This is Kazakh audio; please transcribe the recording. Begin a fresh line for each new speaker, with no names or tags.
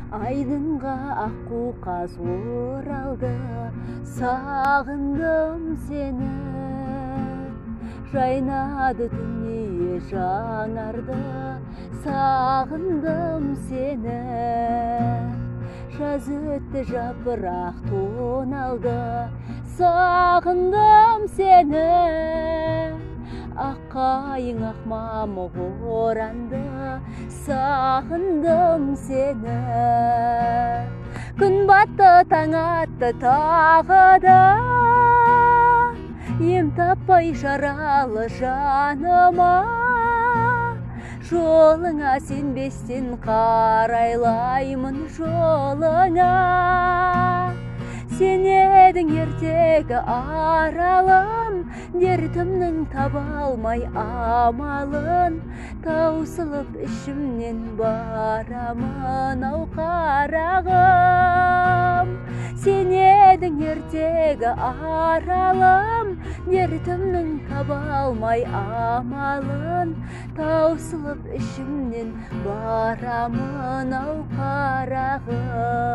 Айдынға аққу қаз оралды, сағындым сені. Жайнады дүние жаңарды, сағындым сені. Жаз өтті жапырақ тоналды, сағындым сені. Аққайың ақ мамық оранды, сағындым сені. Күн батты, таң атты тағы да, ем таппай жаралы жаныма. Жолыңа сенбестен қарайлаймын жолыңа. Сен едің ертегі аралым, дертімнің таба алмай амалын. Таусылып ішімнен барамын ау қарағым. Сен едің ертегі аралым, дертімнің таба алмай амалын. Таусылып ішімнен барамын ау қарағым.